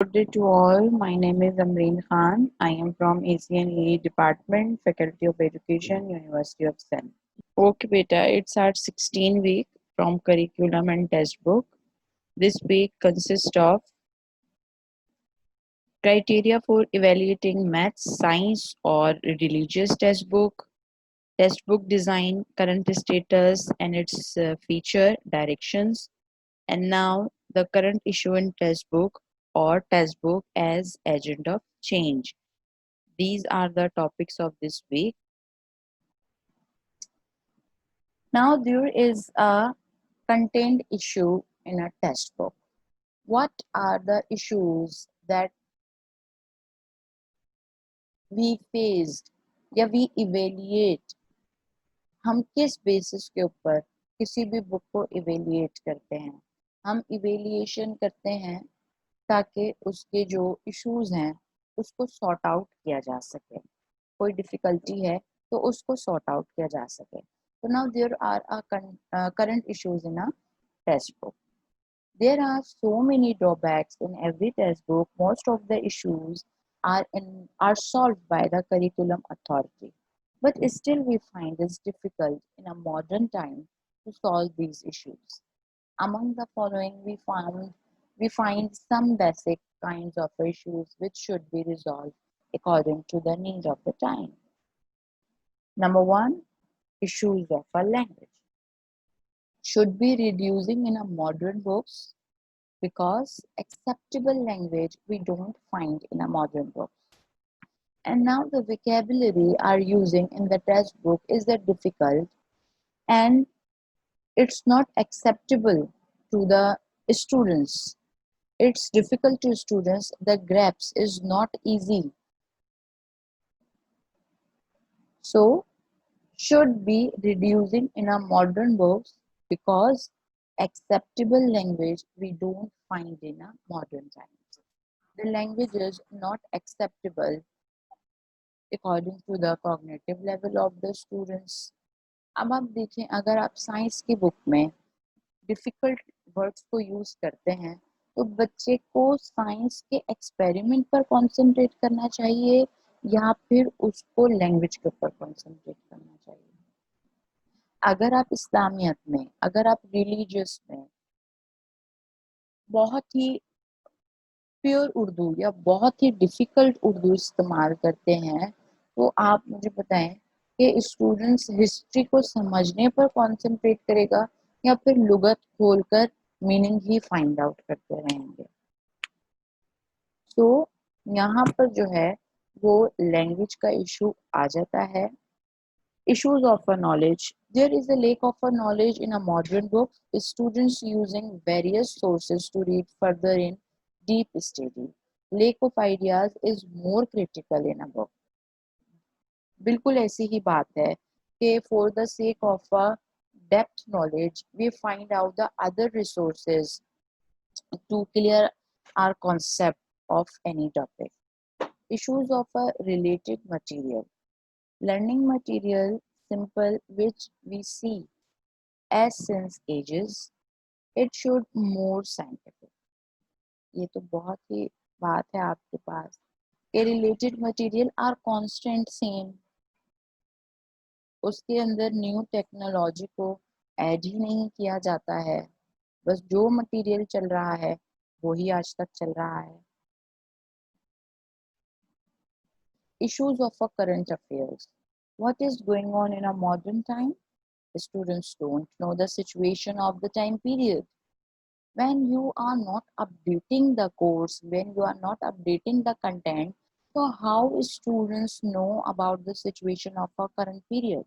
Good day to all. My name is Amreen Khan. I am from ACNE Department, Faculty of Education, University of Sindh. Okay, beta, it's our 16 week from curriculum and test book. This week consists of criteria for evaluating maths, science, or religious test book design, current status, and its feature directions, and now the current issue in test book or test book as agent of change. These are the topics of this week. Now there is a contained issue in a test book. What are the issues that we faced या we evaluate? हम किस basis के ऊपर किसी भी book को evaluate करते हैं? हम इवेल्युएशन करते हैं ताकि उसके जो इश्यूज हैं उसको सॉर्ट आउट किया जा सके, कोई डिफिकल्टी है तो उसको सॉर्ट आउट किया जा सके. So now there are current issues in a test book. There are so many drawbacks in every test book. Most of the issues are solved by the curriculum authority, but still we find it difficult in a modern time to solve these issues. Among the following, we find some basic kinds of issues which should be resolved according to the need of the time. Number one, issues of a language should be reducing in a modern books because acceptable language we don't find in a modern book. And now the vocabulary are using in the test book is that difficult and it's not acceptable to the students. It's difficult to students. The grasp is not easy. So should be reducing in our modern books because acceptable language we don't find in a modern times. The language is not acceptable according to the cognitive level of the students. अब आप देखें, अगर आप science की book में difficult words को use करते हैं तो बच्चे को साइंस के एक्सपेरिमेंट पर कंसंट्रेट करना चाहिए या फिर उसको लैंग्वेज के ऊपर कंसंट्रेट करना चाहिए. अगर आप इस्लामियत में, अगर आप रिलीजियस में बहुत ही प्योर उर्दू या बहुत ही डिफिकल्ट उर्दू इस्तेमाल करते हैं तो आप मुझे बताएं कि स्टूडेंट्स हिस्ट्री को समझने पर कंसंट्रेट करेगा या फिर लुगत खोलकर मीनिंग ही फाइंड आउट करते रहेंगे. तो यहाँ पर जो है वो लैंग्वेज का इशू आ जाता है. Issues of a knowledge. There is a lack of a knowledge in a modern book. Students using various sources to read further in deep study. Lack of ideas is more critical in a book. बिल्कुल ऐसी ही बात है कि for the sake of a depth knowledge, we find out the other resources to clear our concept of any topic. Issues of a related material. Learning material simple which we see as since ages, it should more scientific. ये तो बहुत ही बात है आपके पास कि related material are constant same, उसके अंदर न्यू टेक्नोलॉजी को ऐड ही नहीं किया जाता है, बस जो मटेरियल चल रहा है वो ही आज तक चल रहा है. Issues of a current affairs. What is going on in a modern time? Students don't know the situation of the time period. When you are not updating the course, when you are not updating the content, so how students know about the situation of a current period?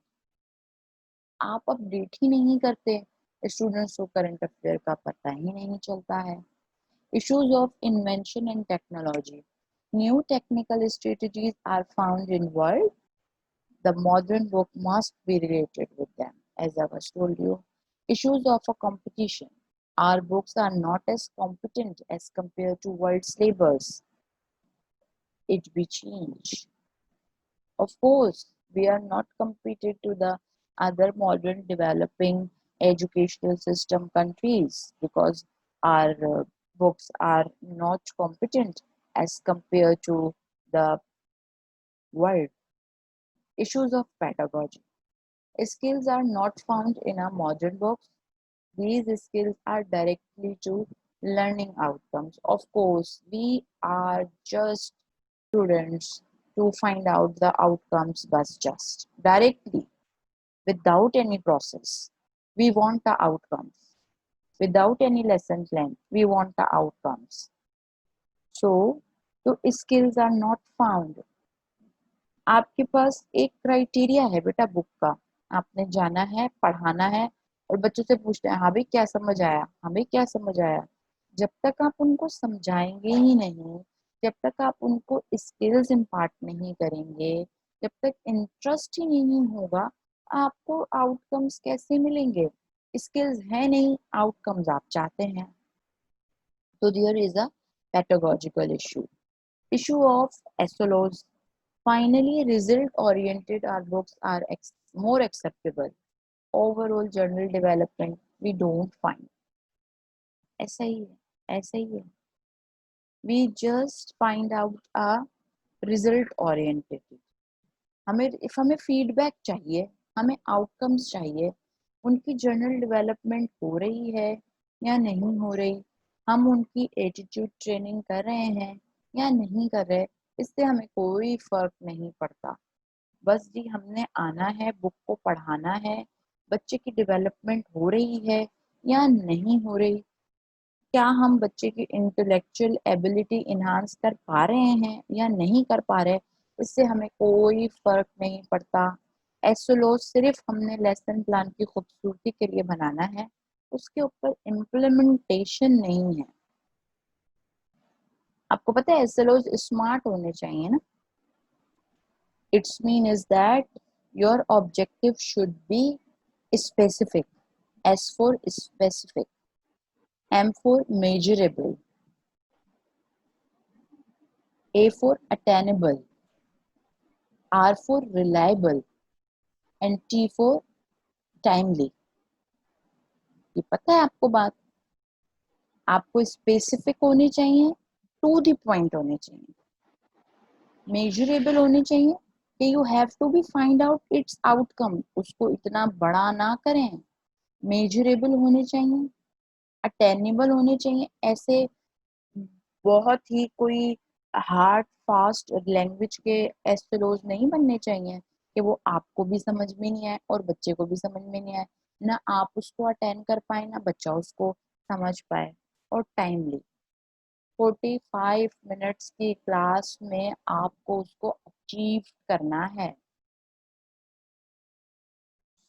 आप update ही नहीं करते, students को current affair का पता ही नहीं चलता है. Issues of invention and technology. New technical strategies are found in world. The modern book must be related with them, as I was told you. Issues of a competition. Our books are not as competent as compared to world syllabus. It be changed. Of course, we are not competed to the other modern developing educational system countries because our books are not competent as compared to the world. Issues of pedagogy. Skills are not found in a modern books. These skills are directly to learning outcomes. Of course, we are just students to find out the outcomes, but just directly without any process. We want the outcomes. Without any lesson plan, we want the outcomes. So, तो skills are not found. आपके पास एक criteria है बेटा book का, आपने जाना है, पढ़ाना है और बच्चों से पूछते हैं हाँ भाई क्या समझ आया, हाँ भाई क्या समझ आया। जब तक आप उनको समझाएंगे ही नहीं, जब तक आप उनको स्किल्स इम्पार्ट नहीं करेंगे, जब तक इंटरेस्ट ही नहीं होगा, आपको आउटकम्स कैसे मिलेंगे। स्किल्स है नहीं, आउटकम्स आप चाहते हैं। तो there is a pedagogical issue of SLOs. Finally, result-oriented our books are more acceptable. Overall journal development we don't find. ऐसा ही है, ऐसा ही है. We just find out a result-oriented. हमें फीडबैक चाहिए, हमें आउटकम्स चाहिए, उनकी जर्नल डेवलपमेंट हो रही है या नहीं हो रही, हम उनकी एटीट्यूड ट्रेनिंग कर रहे हैं या नहीं कर रहे, इससे हमें कोई फर्क नहीं पड़ता। बस जी हमने आना है, बुक को पढ़ाना है, बच्चे की डेवलपमेंट हो रही है या नहीं हो रही, क्या हम बच्चे की इंटेलेक्चुअल एबिलिटी इन्हांस कर पा रहे हैं या नहीं कर पा रहे, इससे हमें कोई फर्क नहीं पड़ता। एसओलो सिर्फ हमने लेसन प्लान की खूबसूरती के लिए बनाना है, उसके ऊपर इम्प्लीमेंटेशन नहीं है। आपको पता है एसओलोज स्मार्ट होने चाहिए ना। It's mean is that your objective should be specific. S for specific, M for measurable, A for attainable, R for reliable, and T for timely. ये पता है आपको बात, आपको स्पेसिफिक होने चाहिए, टू द पॉइंट होने चाहिए, मेजरेबल होने चाहिए कि you have to be find out its outcome, उसको इतना बड़ा ना करें। मेजरेबल होने चाहिए, अटेनेबल होने चाहिए, ऐसे बहुत ही कोई हार्ड फास्ट लैंग्वेज के एस्ट्रोलॉज नहीं बनने चाहिए कि वो आपको भी समझ में नहीं आए और बच्चे को भी समझ में नहीं आए, ना आप उसको अटेंड कर पाए ना बच्चा उसको समझ पाए। और टाइमली 45 मिनट्स की क्लास में आपको उसको अचीव करना है।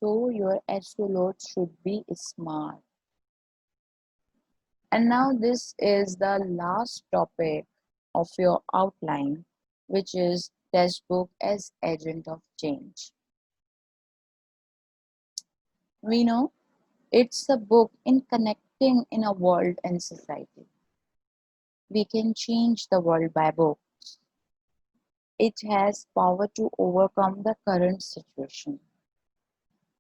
So your astrology should be smart. And now this is the last topic of your outline, which is textbook as agent of change. We know it's a book in connecting in a world and society. We can change the world by books. It has power to overcome the current situation.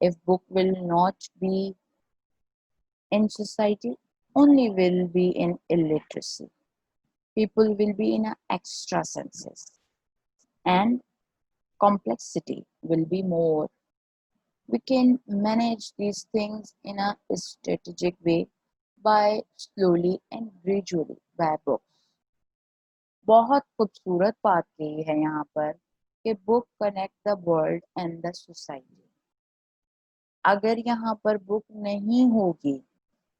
If book will not be in society, only will be in illiteracy. People will be in a extra senses. And complexity will be more. We can manage these things in a strategic way by slowly and gradually by books. बहुत खूबसूरत बात कही है यहाँ पर कि book connect the world and the society. अगर यहाँ पर बुक नहीं होगी,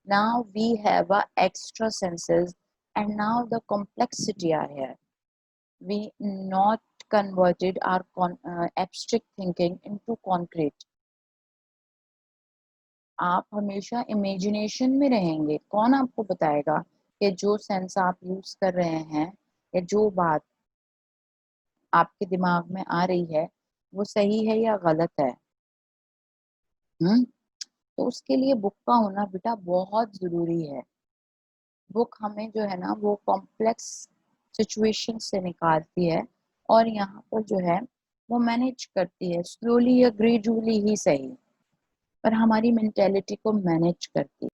now we have a extra senses and now the complexity are here. We not converted our abstract thinking into concrete. आप हमेशा इमेजिनेशन में रहेंगे, कौन आपको बताएगा कि जो सेंस आप यूज कर रहे हैं या जो बात आपके दिमाग में आ रही है वो सही है या गलत है। तो उसके लिए बुक का होना बेटा बहुत जरूरी है। बुक हमें जो है ना वो कॉम्प्लेक्स सिचुएशन से निकालती है और यहाँ पर जो है वो मैनेज करती है, स्लोली या ग्रेजुअली ही सही, पर हमारी मेंटेलिटी को मैनेज करती है।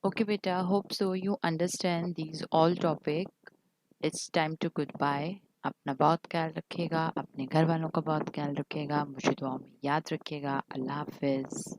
ओके बेटा, hope so you understand these all topic. It's time to good bye. अपना बहुत ख्याल रखिएगा, अपने घर वालों का बहुत ख्याल रखिएगा, मुझे दुआ में याद रखिएगा. अल्लाह हाफिज.